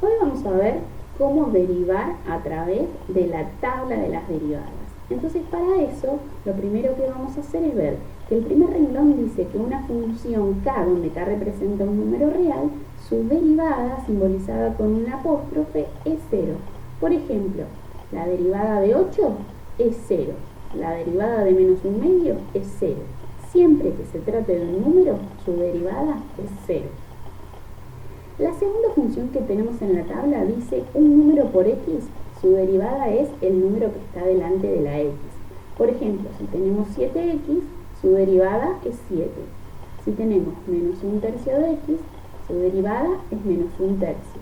Hoy vamos a ver cómo derivar a través de la tabla de las derivadas. Entonces, para eso, lo primero que vamos a hacer es ver que el primer renglón dice que una función k, donde k representa un número real, su derivada, simbolizada con un apóstrofe, es 0. Por ejemplo, la derivada de 8 es 0. La derivada de menos un medio es 0. Siempre que se trate de un número, su derivada es 0. La segunda función que tenemos en la tabla dice un número por x, su derivada es el número que está delante de la x. Por ejemplo, si tenemos 7x, su derivada es 7. Si tenemos menos un tercio de x, su derivada es menos un tercio.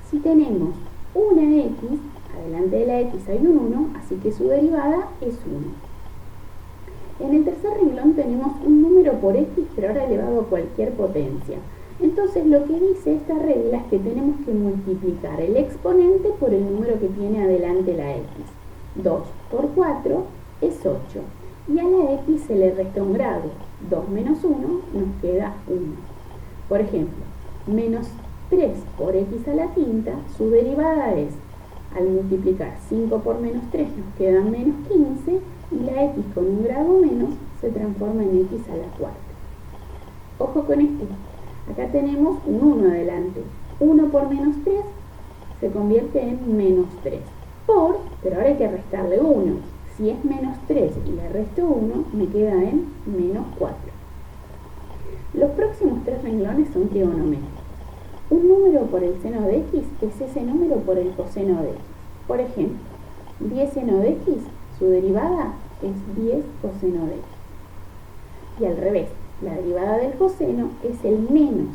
Si tenemos una x, adelante de la x hay un 1, así que su derivada es 1. En el tercer renglón tenemos un número por x, pero ahora elevado a cualquier potencia. Entonces lo que dice esta regla es que tenemos que multiplicar el exponente por el número que tiene adelante la x. 2 por 4 es 8. Y a la x se le resta un grado. 2 menos 1 nos queda 1. Por ejemplo, menos 3 por x a la quinta, su derivada es, al multiplicar 5 por menos 3 nos queda menos 15, y la x con un grado menos se transforma en x a la cuarta. Ojo con esto. Acá tenemos un 1 adelante. 1 por menos 3 se convierte en menos 3. Pero ahora hay que restarle 1. Si es menos 3 y le resto 1, me queda en menos 4. Los próximos tres renglones son trigonométricos. Un número por el seno de x es ese número por el coseno de x. Por ejemplo, 10 seno de x, su derivada es 10 coseno de x. Y al revés. La derivada del coseno es el menos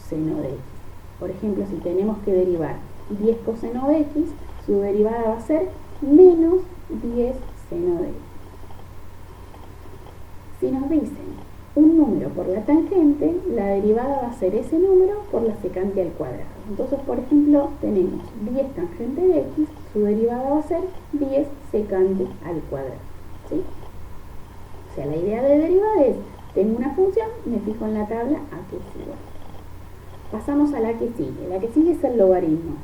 seno de x. Por ejemplo, si tenemos que derivar 10 coseno de x, su derivada va a ser menos 10 seno de x. Si nos dicen un número por la tangente, la derivada va a ser ese número por la secante al cuadrado. Entonces, por ejemplo, tenemos 10 tangente de x, su derivada va a ser 10 secante al cuadrado. ¿Sí? O sea, la idea de derivar es: tengo una función, me fijo en la tabla a que es igual. Pasamos a la que sigue. La que sigue es el logaritmo.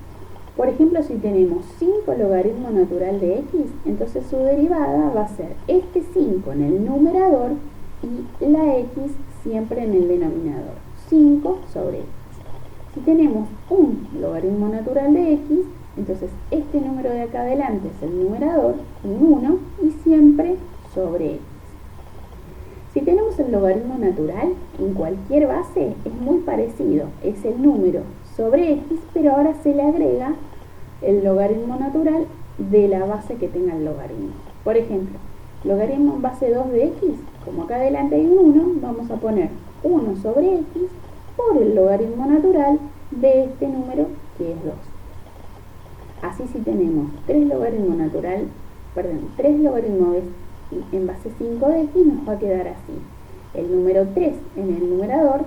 Por ejemplo, si tenemos 5 logaritmo natural de x, entonces su derivada va a ser este 5 en el numerador y la x siempre en el denominador. 5 sobre x. Si tenemos un logaritmo natural de x, entonces este número de acá adelante es el numerador, un 1, y siempre sobre x. Si tenemos el logaritmo natural, en cualquier base es muy parecido. Es el número sobre x, pero ahora se le agrega el logaritmo natural de la base que tenga el logaritmo. Por ejemplo, logaritmo en base 2 de x, como acá adelante hay un 1, vamos a poner 1 sobre x por el logaritmo natural de este número que es 2. Así, si tenemos 3 logaritmos en base 5 de x, nos va a quedar así. El número 3 en el numerador,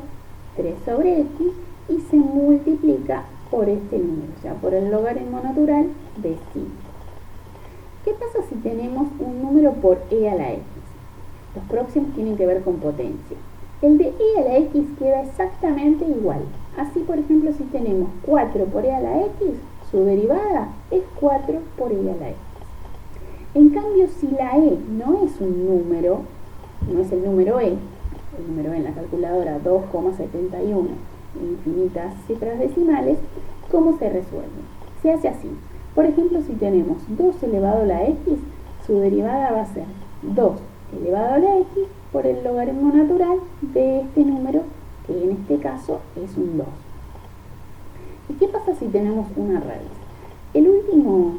3 sobre x, y se multiplica por este número, o sea, por el logaritmo natural de 5. ¿Qué pasa si tenemos un número por e a la x? Los próximos tienen que ver con potencia. El de e a la x queda exactamente igual. Así, por ejemplo, si tenemos 4 por e a la x, su derivada es 4 por e a la x. En cambio, si la e no es un número, no es el número e en la calculadora 2,71, infinitas cifras decimales, ¿cómo se resuelve? Se hace así. Por ejemplo, si tenemos 2 elevado a la x, su derivada va a ser 2 elevado a la x por el logaritmo natural de este número, que en este caso es un 2. ¿Y qué pasa si tenemos una raíz? El último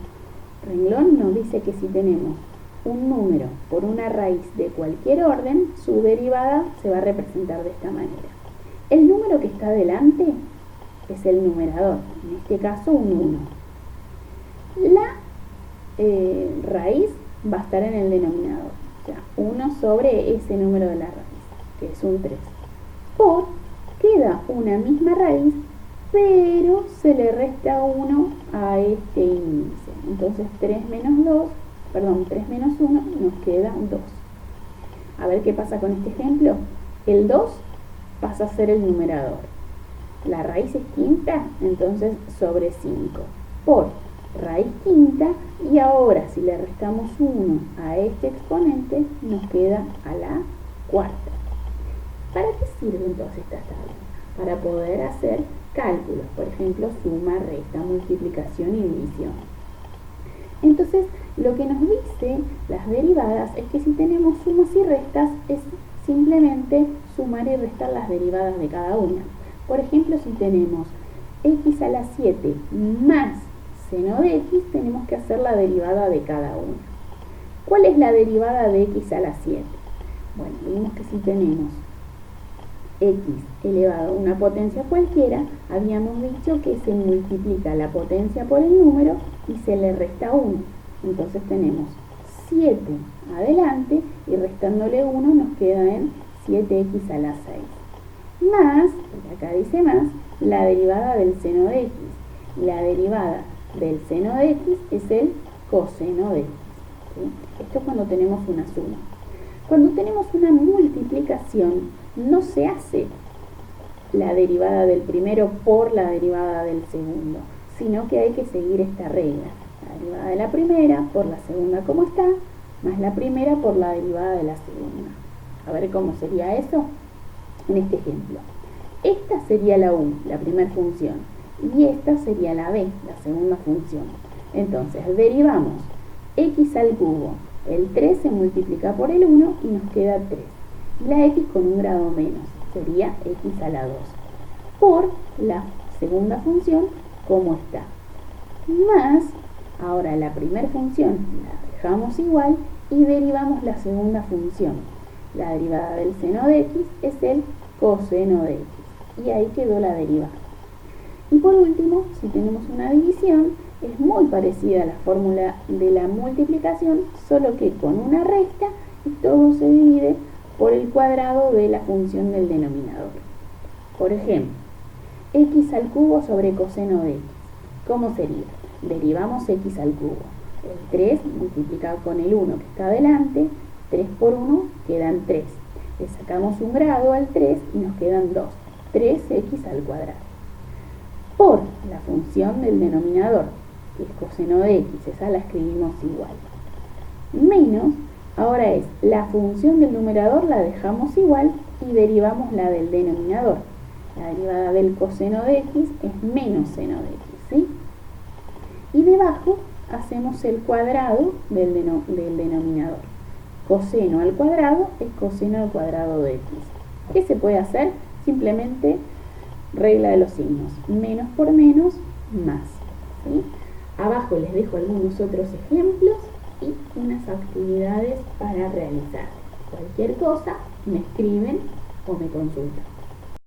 renglón nos dice que si tenemos un número por una raíz de cualquier orden, su derivada se va a representar de esta manera. El número que está delante es el numerador, en este caso un 1. La raíz va a estar en el denominador, o sea, 1 sobre ese número de la raíz, que es un 3. Queda una misma raíz, pero se le resta 1 a este índice. Entonces 3 menos 1 nos queda 2. A ver qué pasa con este ejemplo. El 2 pasa a ser el numerador. la raíz es quinta, entonces sobre 5 por raíz quinta, y ahora si le restamos 1 a este exponente, nos queda a la cuarta. ¿Para qué sirven todas estas tablas? Para poder hacer cálculos, por ejemplo, suma, resta, multiplicación y división. Entonces, lo que nos dice las derivadas es que si tenemos sumas y restas, es simplemente sumar y restar las derivadas de cada una. Por ejemplo, si tenemos x a la 7 más seno de x, tenemos que hacer la derivada de cada una. ¿Cuál es la derivada de x a la 7? Bueno, vimos que si tenemos x elevado a una potencia cualquiera, habíamos dicho que se multiplica la potencia por el número y se le resta 1. Entonces tenemos 7 adelante y restándole 1 nos queda en 7x a la 6. Más, porque acá dice más, la derivada del seno de x. La derivada del seno de x es el coseno de x. ¿Sí? Esto es cuando tenemos una suma. Cuando tenemos una multiplicación, no se hace la derivada del primero por la derivada del segundo, sino que hay que seguir esta regla. La derivada de la primera por la segunda como está, más la primera por la derivada de la segunda. A ver cómo sería eso en este ejemplo. Esta sería la u, la primera función, y esta sería la b, la segunda función. Entonces derivamos x al cubo. El 3 se multiplica por el 1 y nos queda 3. Y la x con un grado menos, sería x a la 2. Por la segunda función como está. Más, ahora la primera función la dejamos igual y derivamos la segunda función. La derivada del seno de x es el coseno de x. Y ahí quedó la derivada. Y por último, si tenemos una división, es muy parecida a la fórmula de la multiplicación, solo que con una resta y todo se divide por el cuadrado de la función del denominador. Por ejemplo, x al cubo sobre coseno de x. ¿Cómo sería? Derivamos x al cubo. El 3 multiplicado con el 1 que está adelante, 3 por 1 quedan 3. Le sacamos un grado al 3 y nos quedan 2. 3x al cuadrado. Por la función del denominador, que es coseno de x, esa la escribimos igual. Menos, ahora es la función del numerador, la dejamos igual y derivamos la del denominador. La derivada del coseno de x es menos seno de x, ¿sí? Y debajo hacemos el cuadrado del denominador. Coseno al cuadrado es coseno al cuadrado de x. ¿Qué se puede hacer? Simplemente regla de los signos. Menos por menos, más. ¿Sí? Abajo les dejo algunos otros ejemplos y unas actividades para realizar. Cualquier cosa me escriben o me consultan.